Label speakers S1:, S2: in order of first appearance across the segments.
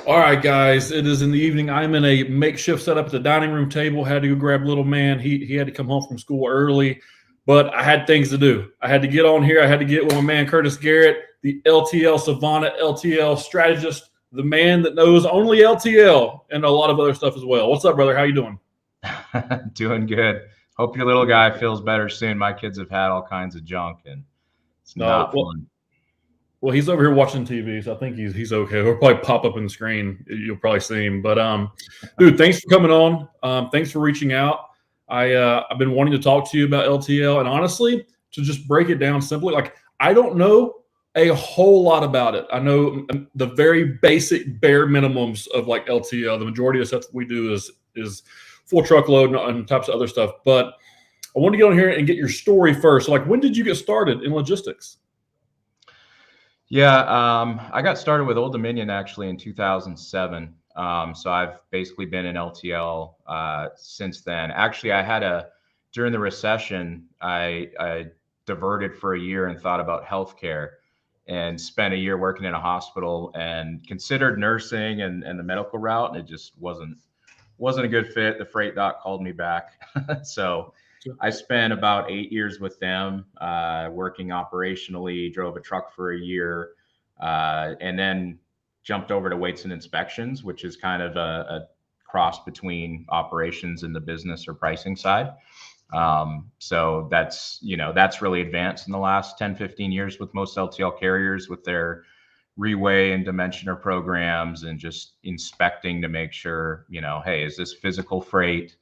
S1: All right, guys, it is in the evening. I'm in a makeshift setup at the dining room table. Had to go grab little man. He had to come home from school early, but I had things to do. I had to get on here. I had to get with my man Curtis Garrett, the LTL Savant, LTL strategist, the man that knows only LTL and a lot of other stuff as well. What's up, brother? How you doing?
S2: Doing good. Hope your little guy feels better soon. My kids have had all kinds of junk, and it's
S1: No,
S2: not
S1: well,
S2: fun.
S1: well, he's over here watching TV, so I think he's okay. He'll probably pop up in the screen. You'll probably see him. But dude, thanks for coming on. Thanks for reaching out. I've been wanting to talk to you about LTL, and honestly, to just break it down simply, like I don't know a whole lot about it. I know the very basic bare minimums of like LTL. The majority of stuff we do is full truckload and types of other stuff. But I want to get on here and get your story first. So, like, when did you get started in logistics?
S2: Yeah, I got started with Old Dominion actually in 2007. So I've basically been in LTL since then. Actually, during the recession, I diverted for a year and thought about healthcare and spent a year working in a hospital and considered nursing and the medical route, and it just wasn't a good fit. The freight doc called me back. So I spent about 8 years with them, working operationally, drove a truck for a year, and then jumped over to weights and inspections, which is kind of a cross between operations and the business or pricing side. So that's really advanced in the last 10, 15 years with most LTL carriers with their reweigh and dimensioner programs and just inspecting to make sure, hey, is this physical freight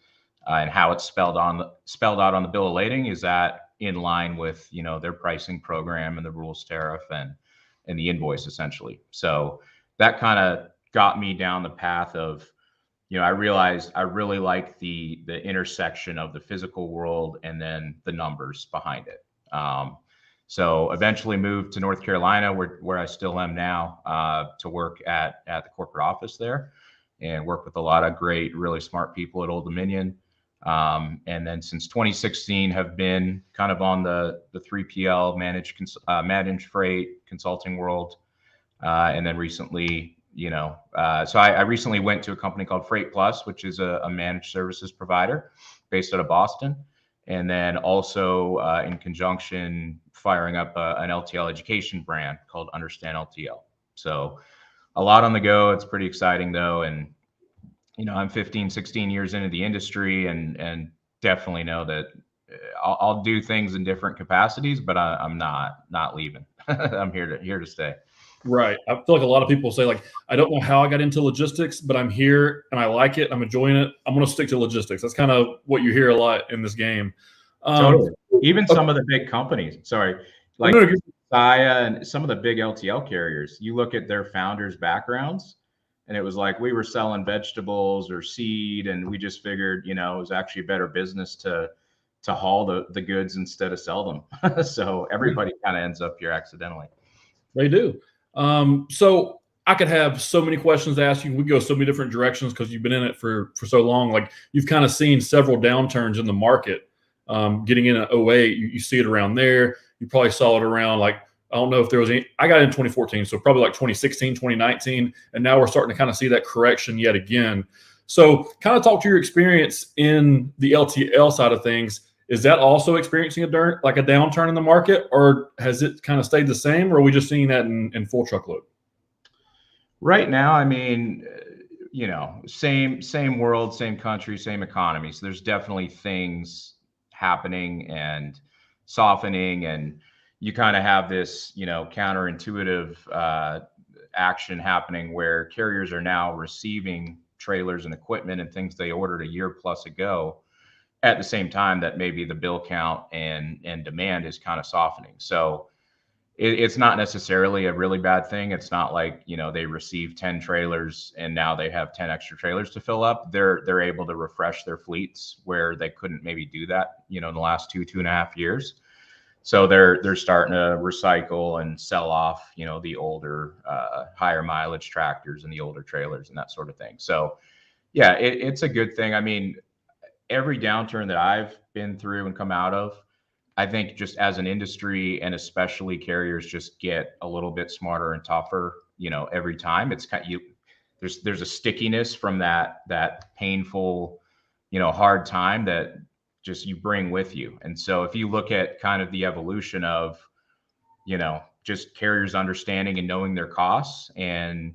S2: and how it's spelled out on the bill of lading? Is that in line with, their pricing program and the rules tariff and the invoice essentially? So that kind of got me down the path of, I realized I really like the intersection of the physical world and then the numbers behind it. So eventually moved to North Carolina, where I still am now, to work at the corporate office there, and work with a lot of great, really smart people at Old Dominion. And then since 2016, have been kind of on the 3PL managed freight consulting world, and then recently, so I recently went to a company called Freight Plus, which is a managed services provider based out of Boston. And then also in conjunction, firing up an LTL education brand called Understand LTL. So a lot on the go. It's pretty exciting though. And, I'm 15, 16 years into the industry and definitely know that I'll do things in different capacities, but I'm not leaving. I'm here to stay.
S1: Right. I feel like a lot of people say, like, I don't know how I got into logistics, but I'm here and I like it. I'm enjoying it. I'm going to stick to logistics. That's kind of what you hear a lot in this game.
S2: Totally. Even
S1: Okay.
S2: some of the big companies, sorry,
S1: Oh,
S2: like
S1: no,
S2: Saya and some of the big LTL carriers, you look at their founders' backgrounds, and it was like we were selling vegetables or seed, and we just figured, it was actually a better business to haul the goods instead of sell them. So everybody kind of ends up here accidentally.
S1: they do. So I could have so many questions to ask you. We go so many different directions because you've been in it for so long. Like you've kind of seen several downturns in the market. Getting in at 08, you see it around there. You probably saw it around like, I don't know if there was any, I got in 2014, so probably like 2016, 2019. And now we're starting to kind of see that correction yet again. So kind of talk to your experience in the LTL side of things. Is that also experiencing a downturn in the market, or has it kind of stayed the same, or are we just seeing that in full truckload?
S2: Right now, I mean, same world, same country, same economy. So there's definitely things happening and softening, and you kind of have this, counterintuitive action happening where carriers are now receiving trailers and equipment and things they ordered a year plus ago at the same time that maybe the bill count and demand is kind of softening. So it's not necessarily a really bad thing. It's not like, they receive 10 trailers and now they have 10 extra trailers to fill up. They're able to refresh their fleets where they couldn't maybe do that, in the last 2.5 years. So they're starting to recycle and sell off, the older, higher mileage tractors and the older trailers and that sort of thing. So yeah, it's a good thing. I mean, every downturn that I've been through and come out of, I think just as an industry and especially carriers just get a little bit smarter and tougher, every time. It's kind of there's a stickiness from that painful, hard time that just you bring with you. And so if you look at kind of the evolution of, just carriers understanding and knowing their costs and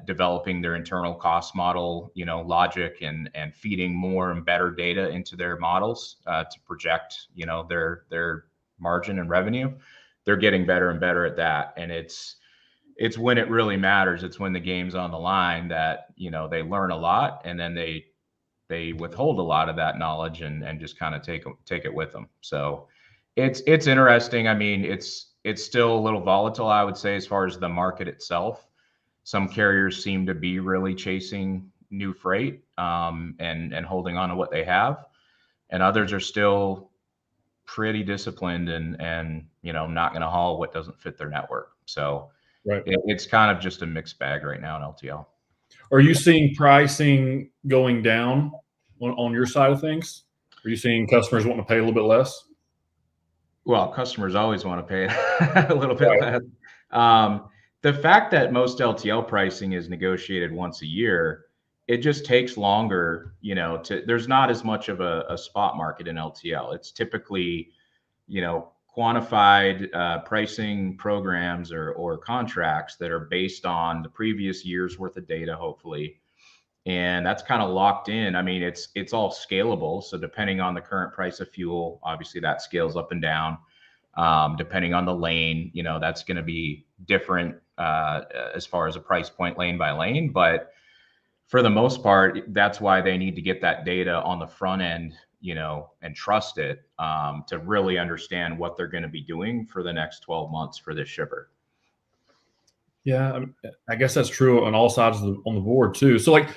S2: developing their internal cost model, logic, and feeding more and better data into their models to project, their margin and revenue, they're getting better and better at that. And it's when it really matters. It's when the game's on the line that, they learn a lot, and then they withhold a lot of that knowledge and just kind of take it with them. So it's interesting. I mean, it's still a little volatile, I would say, as far as the market itself. Some carriers seem to be really chasing new freight and holding on to what they have, and others are still pretty disciplined and not going to haul what doesn't fit their network. So
S1: Right.
S2: It's kind of just a mixed bag right now in LTL.
S1: Are you seeing pricing going down on your side of things? Are you seeing customers wanting to pay a little bit less?
S2: Well, customers always want to pay a little bit
S1: Right.
S2: less. The fact that most LTL pricing is negotiated once a year, it just takes longer, there's not as much of a spot market in LTL. It's typically, quantified pricing programs or contracts that are based on the previous year's worth of data, hopefully. And that's kind of locked in. I mean, it's all scalable. So depending on the current price of fuel, obviously that scales up and down. Depending on the lane, that's going to be different as far as a price point lane by lane. But for the most part, that's why they need to get that data on the front end, and trust it to really understand what they're going to be doing for the next 12 months for this shipper.
S1: Yeah, I guess that's true on all sides on the board too. So like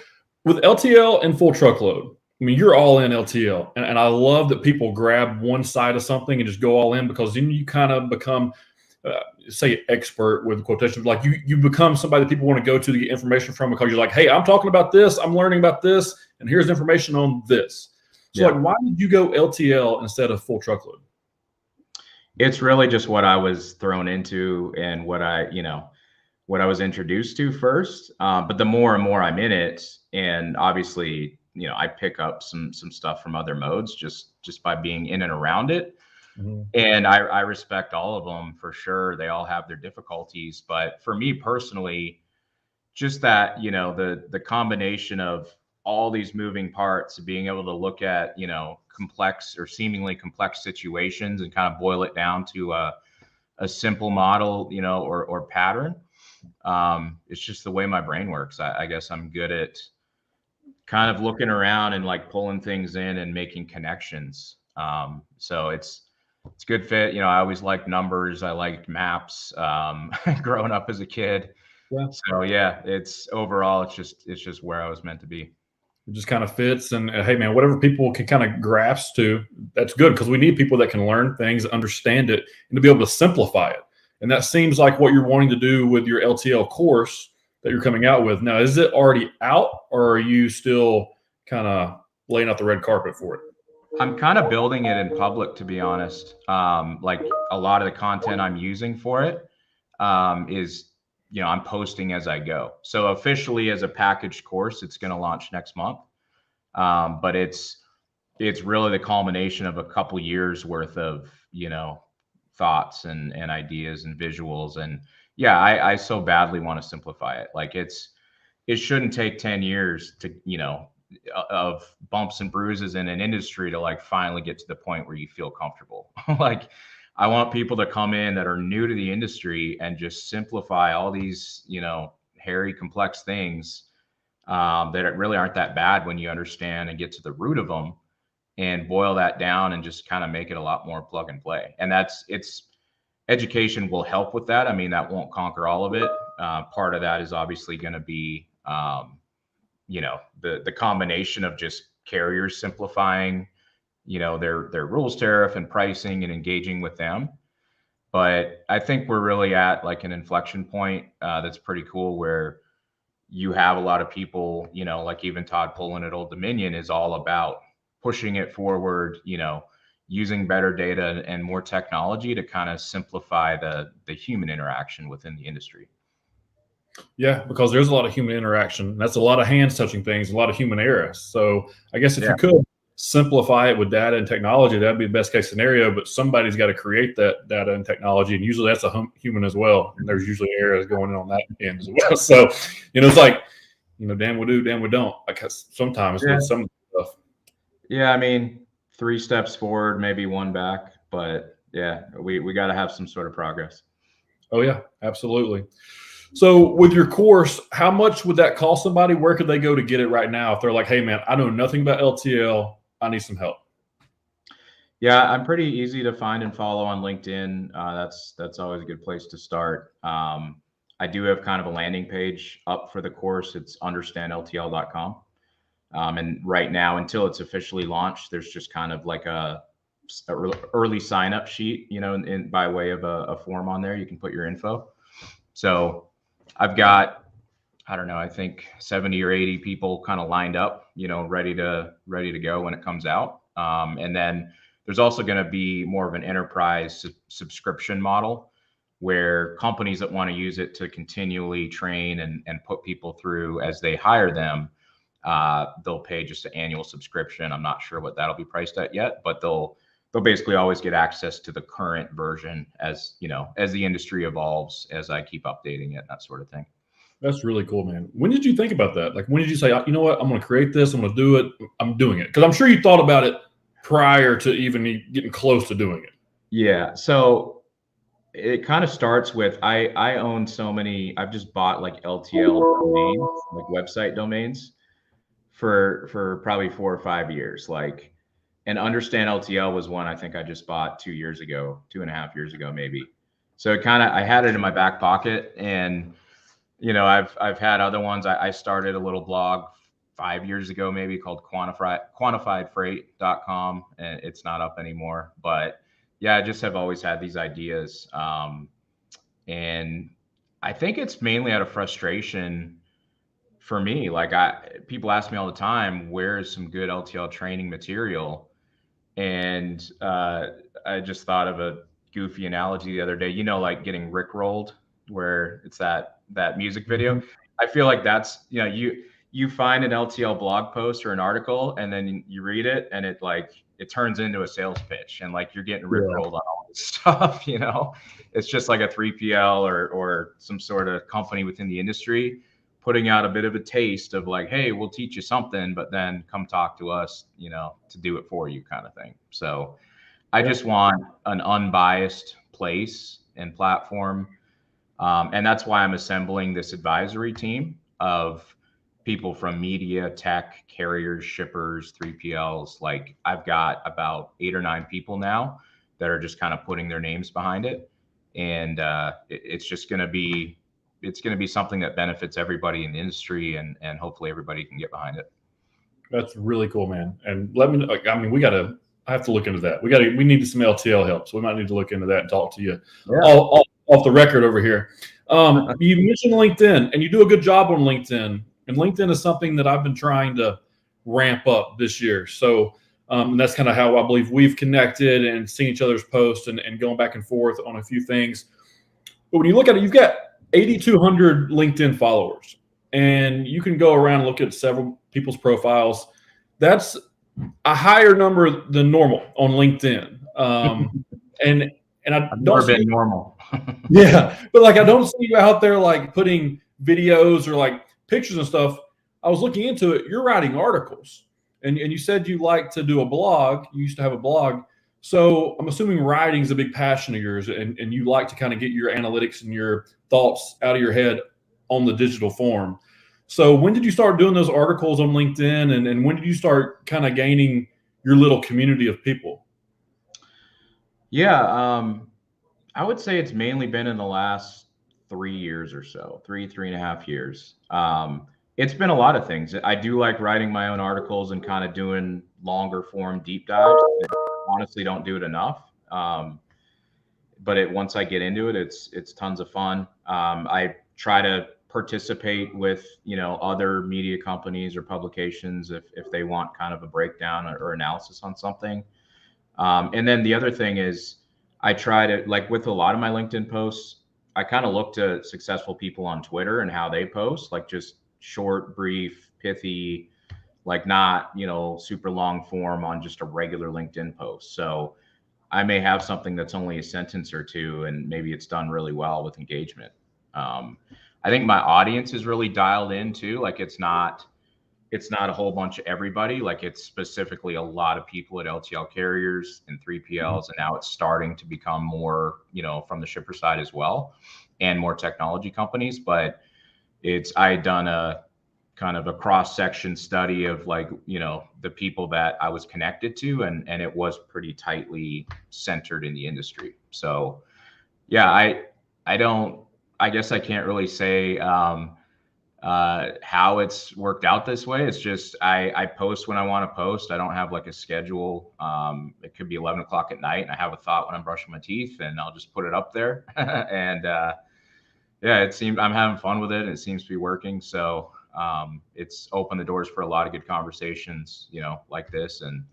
S1: with LTL and full truckload, I mean, you're all in LTL, and I love that people grab one side of something and just go all in, because then you kind of become, say, expert with quotations. Like you become somebody that people want to go to get information from, because you're like, hey, I'm talking about this, I'm learning about this, and here's information on this. So like, why did you go LTL instead of full truckload?
S2: It's really just what I was thrown into and what I was introduced to first. But the more and more I'm in it, and obviously, I pick up some stuff from other modes just by being in and around it. Mm-hmm. And I respect all of them for sure. They all have their difficulties. But for me personally, just that, the combination of all these moving parts, being able to look at, complex or seemingly complex situations and kind of boil it down to a simple model, or pattern. It's just the way my brain works. I guess I'm good at kind of looking around and like pulling things in and making connections. So it's good fit. I always liked numbers. I liked maps, growing up as a kid. Yeah. So yeah, it's just where I was meant to be.
S1: It just kind of fits. And hey, man, whatever people can kind of grasp to, that's good, because we need people that can learn things, understand it, and to be able to simplify it. And that seems like what you're wanting to do with your LTL course that you're coming out with. Now, is it already out, or are you still kind of laying out the red carpet for it?
S2: I'm kind of building it in public, to be honest. Like a lot of the content I'm using for it is, I'm posting as I go. So officially as a packaged course, it's going to launch next month. But it's really the culmination of a couple years worth of, thoughts and ideas and visuals. And yeah, I so badly want to simplify it. Like it shouldn't take 10 years to, of bumps and bruises in an industry to like finally get to the point where you feel comfortable. Like I want people to come in that are new to the industry and just simplify all these, hairy, complex things that really aren't that bad when you understand and get to the root of them, and boil that down and just kind of make it a lot more plug and play. And education will help with that. I mean, that won't conquer all of it. Part of that is obviously going to be, the combination of just carriers simplifying, their rules, tariff, and pricing, and engaging with them. But I think we're really at like an inflection point that's pretty cool, where you have a lot of people, like even Todd Pullen at Old Dominion is all about pushing it forward, using better data and more technology to kind of simplify the human interaction within the industry.
S1: Yeah, because there's a lot of human interaction. That's a lot of hands touching things, a lot of human error. So I guess if
S2: Yeah.
S1: you could simplify it with data and technology, that'd be the best case scenario. But somebody's got to create that data and technology, and usually that's a human as well. And there's usually errors going on that end as well. So it's like damn we do, damn we don't. Like sometimes
S2: Yeah.
S1: with some stuff.
S2: Yeah. I mean, 3 steps forward, maybe one back, but yeah, we got to have some sort of progress.
S1: Oh yeah, absolutely. So with your course, how much would that cost somebody? Where could they go to get it right now if they're like, hey man, I know nothing about LTL, I need some help?
S2: Yeah, I'm pretty easy to find and follow on LinkedIn. That's always a good place to start. I do have kind of a landing page up for the course. It's understandltl.com. And right now, until it's officially launched, there's just kind of like a early sign up sheet, by way of a form on there. You can put your info. So I've got, I don't know, I think 70 or 80 people kind of lined up, ready to go when it comes out. And then there's also going to be more of an enterprise subscription model where companies that want to use it to continually train and put people through as they hire them, they'll pay just an annual subscription. I'm not sure what that'll be priced at yet, but they'll basically always get access to the current version as the industry evolves, as I keep updating it, that sort of thing.
S1: That's really cool, man. When did you think about that? Like, when did you say, you know what, I'm going to create this, I'm going to do it, I'm doing it? Because I'm sure you thought about it prior to even getting close to doing it.
S2: Yeah. So it kind of starts with, I own so many, I've just bought like LTL domains, like website domains for probably 4 or 5 years. Like, and Understand LTL was one I think I just bought 2 years ago, 2.5 years ago, maybe. So I had it in my back pocket, and I've had other ones. I started a little blog 5 years ago, maybe, called quantifiedfreight.com, and it's not up anymore. But yeah, I just have always had these ideas, and I think it's mainly out of frustration for me. Like, people ask me all the time, where's some good LTL training material? And I just thought of a goofy analogy the other day, like getting rickrolled, where it's that music video.
S1: Mm-hmm.
S2: I feel like that's, you find an LTL blog post or an article, and then you read it, and it turns into a sales pitch, and like you're getting rickrolled on all this stuff. It's just like a 3PL or some sort of company within the industry putting out a bit of a taste of like, hey, we'll teach you something, but then come talk to us, to do it for you, kind of thing. So I just want an unbiased place and platform. And that's why I'm assembling this advisory team of people from media, tech, carriers, shippers, 3PLs. Like, I've got about 8 or 9 people now that are just kind of putting their names behind it. And it's going to be something that benefits everybody in the industry, and hopefully everybody can get behind it.
S1: That's really cool, man. And let me know. I mean, I have to look into that. We need some LTL help, so we might need to look into that and talk to you off the record over here. You mentioned LinkedIn, and you do a good job on LinkedIn. And LinkedIn is something that I've been trying to ramp up this year. So and that's kind of how I believe we've connected and seen each other's posts and going back and forth on a few things. But when you look at it, you've got 8,200 LinkedIn followers, and you can go around and look at several people's profiles. That's a higher number than normal on LinkedIn. And I
S2: I've
S1: don't
S2: never been normal.
S1: yeah, but like I don't see you out there like putting videos or like pictures and stuff. I was looking into it. You're writing articles, and you said you like to do a blog. You used to have a blog. So I'm assuming writing is a big passion of yours, and you like to kind of get your analytics and your thoughts out of your head on the digital form. So when did you start doing those articles on LinkedIn, and when did you start kind of gaining your little community of people?
S2: Yeah, I would say it's mainly been in the last 3 years or so, 3.5 years. It's been a lot of things. I do like writing my own articles and kind of doing longer form deep dives. I honestly don't do it enough. But once I get into it, it's tons of fun. I try to participate with other media companies or publications if they want kind of a breakdown or analysis on something. And then the other thing is, I try to, like, with a lot of my LinkedIn posts, I kind of look to successful people on Twitter and how they post, like just short, brief, pithy, like not, super long form on just a regular LinkedIn post. So I may have something that's only a sentence or two, and maybe it's done really well with engagement. I think my audience is really dialed in too. Like it's not a whole bunch of everybody. Like it's specifically a lot of people at LTL carriers and 3PLs, and now it's starting to become more, from the shipper side as well, and more technology companies. But I had done a kind of a cross-section study of like, the people that I was connected to, and it was pretty tightly centered in the industry. So yeah, I guess I can't really say how it's worked out this way. It's just I post when I want to post. I don't have like a schedule. It could be 11 o'clock at night and I have a thought when I'm brushing my teeth, and I'll just put it up there. And yeah, I'm having fun with it, and it seems to be working. So it's opened the doors for a lot of good conversations, like this, and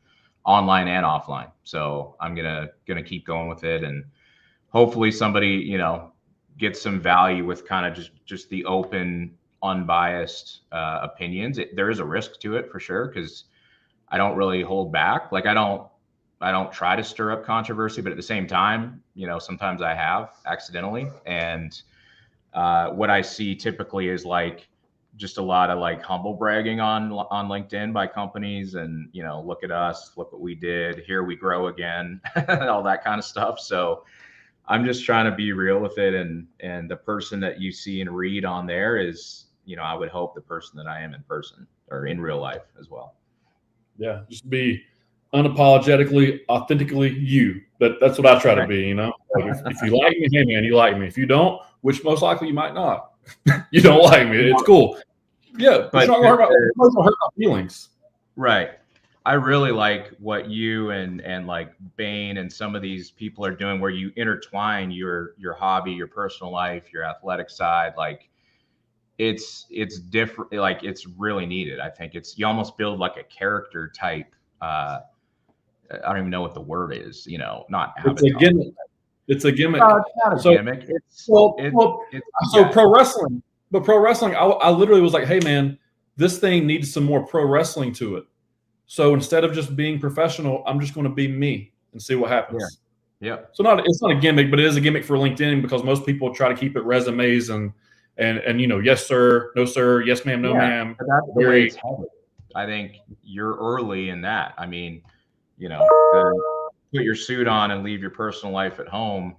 S2: online and offline. So I'm gonna keep going with it, and hopefully somebody, gets some value with kind of just the open, unbiased opinions. There is a risk to it for sure, because I don't really hold back. Like I don't try to stir up controversy, but at the same time, sometimes I have accidentally. And what I see typically is like just a lot of like humble bragging on LinkedIn by companies, and look at us, look what we did, here we grow again, all that kind of stuff. So I'm just trying to be real with it, and the person that you see and read on there is, I would hope the person that I am in person or in real life as well.
S1: Yeah, just be unapologetically, authentically you. That's what I try to be. Like if you like me, hey man, you like me. If you don't, which most likely you might not, you don't like me. It's cool. Yeah, but it's not gonna hurt my feelings.
S2: Right. I really like what you and like Bain and some of these people are doing, where you intertwine your hobby, your personal life, your athletic side. Like it's different. Like it's really needed. I think you almost build like a character type. I don't even know what the word is. Not avatar.
S1: It's a gimmick. It's a gimmick.
S2: No, it's not a gimmick.
S1: So pro wrestling. But pro wrestling, I literally was like, hey man, this thing needs some more pro wrestling to it. So instead of just being professional, I'm just going to be me and see what happens.
S2: Yeah.
S1: So it's not a gimmick, but it is a gimmick for LinkedIn, because most people try to keep it resumes and yes sir, no sir, yes ma'am, no ma'am.
S2: That's the way it's headed. I think you're early in that. I mean, to put your suit on and leave your personal life at home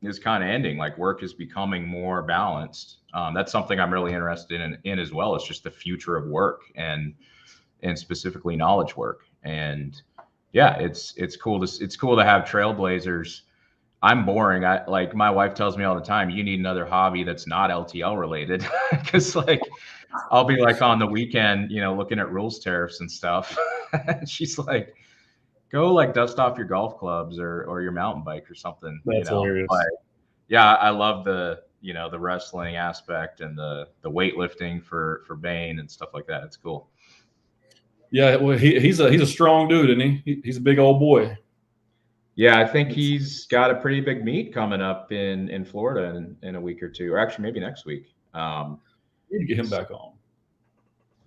S2: is kind of ending. Like work is becoming more balanced. That's something I'm really interested in as well. It's just the future of work, and specifically knowledge work. And yeah, it's cool to have trailblazers. I'm boring. Like my wife tells me all the time, you need another hobby that's not LTL related. Cause like I'll be like on the weekend, looking at rules tariffs and stuff. She's like, go like dust off your golf clubs or your mountain bike or something.
S1: That's hilarious.
S2: But yeah, I love the wrestling aspect and the weightlifting for Bain and stuff like that. It's cool.
S1: Yeah, well, he's a strong dude, isn't he? He's a big old boy.
S2: Yeah, I think he's got a pretty big meet coming up in Florida in a week or two, or actually maybe next week.
S1: Need to get him back on.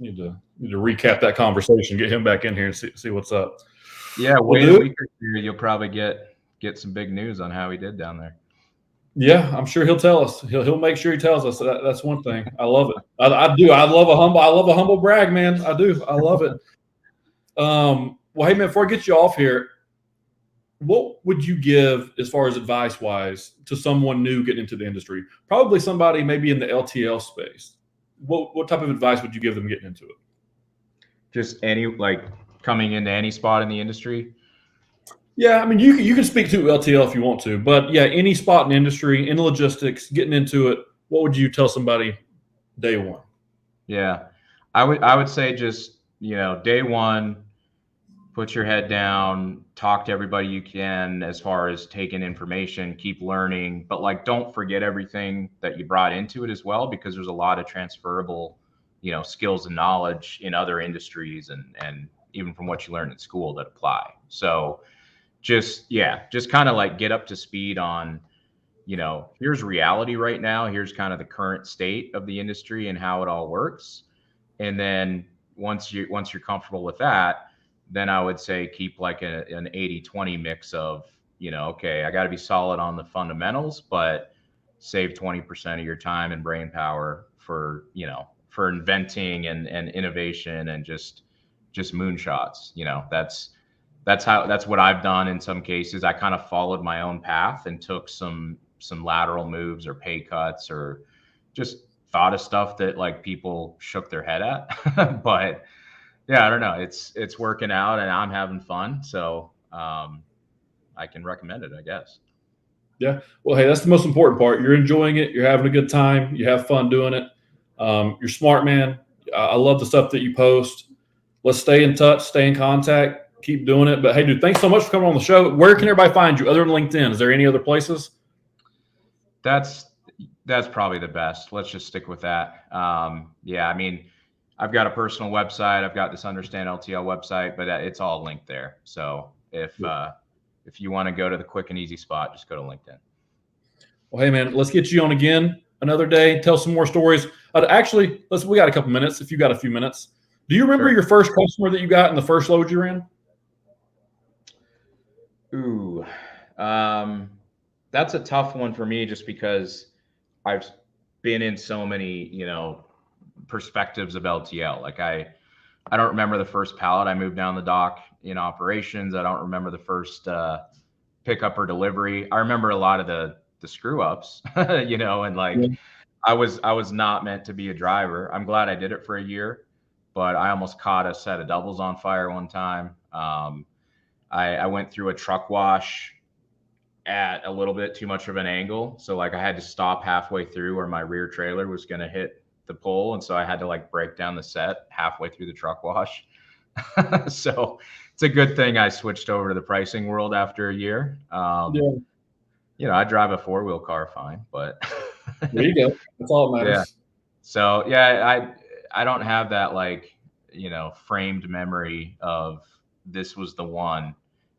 S1: Need to recap that conversation, get him back in here and see what's up.
S2: Yeah, wait a week or two, you'll probably get some big news on how he did down there.
S1: Yeah, I'm sure he'll tell us. He'll make sure he tells us. That's one thing. I love it. I do. I love a humble brag, man. I do. I love it. Well, hey man, before I get you off here, what would you give as far as advice wise to someone new getting into the industry? Probably somebody maybe in the LTL space. What type of advice would you give them getting into it?
S2: Just coming into any spot in the industry.
S1: Yeah, I mean, you can speak to LTL if you want to, but yeah, any spot in the industry, in logistics, getting into it, what would you tell somebody day one?
S2: Yeah, I would say just, day one, put your head down, talk to everybody you can as far as taking information, keep learning, but like don't forget everything that you brought into it as well, because there's a lot of transferable, skills and knowledge in other industries and even from what you learned in school that apply. So just kind of like get up to speed on, here's reality right now. Here's kind of the current state of the industry and how it all works. And then once you're comfortable with that, then I would say keep like an 80-20 mix of, okay, I got to be solid on the fundamentals, but save 20% of your time and brain power for, for inventing and innovation and just moonshots. That's what I've done in some cases. I kind of followed my own path and took some lateral moves or pay cuts or just thought of stuff that like people shook their head at. But yeah, I don't know. It's working out and I'm having fun. So I can recommend it, I guess.
S1: Yeah. Well, hey, that's the most important part. You're enjoying it. You're having a good time. You have fun doing it. You're smart, man. I love the stuff that you post. Let's stay in touch, stay in contact, keep doing it. But hey, dude, thanks so much for coming on the show. Where can everybody find you other than LinkedIn? Is there any other places?
S2: That's probably the best. Let's just stick with that. Yeah, I mean, I've got a personal website. I've got this Understand LTL website, but it's all linked there. So if you want to go to the quick and easy spot, just go to LinkedIn.
S1: Well, hey, man, let's get you on again another day. Tell some more stories. Actually, we got a couple minutes if you got a few minutes. Do you remember your first customer that you got in the first load you ran?
S2: Ooh, that's a tough one for me just because I've been in so many, perspectives of LTL. Like I don't remember the first pallet I moved down the dock in operations. I don't remember the first pickup or delivery. I remember a lot of the screw ups, and like I was not meant to be a driver. I'm glad I did it for a year, but I almost caught a set of doubles on fire one time. I went through a truck wash at a little bit too much of an angle. So like I had to stop halfway through where my rear trailer was going to hit the pole. And so I had to like break down the set halfway through the truck wash. So it's a good thing I switched over to the pricing world after a year. I drive a 4-wheel car fine, but
S1: there you go. That's all that matters.
S2: Yeah. So yeah, I don't have that like, framed memory of this was the one.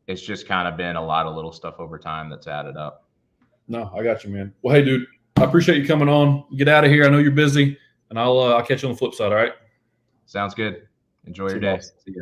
S2: It's just kind of been a lot of little stuff over time that's added up.
S1: No, I got you, man. Well, hey, dude, I appreciate you coming on. Get out of here. I know you're busy, and I'll catch you on the flip side. All right.
S2: Sounds good. Enjoy your day. See you.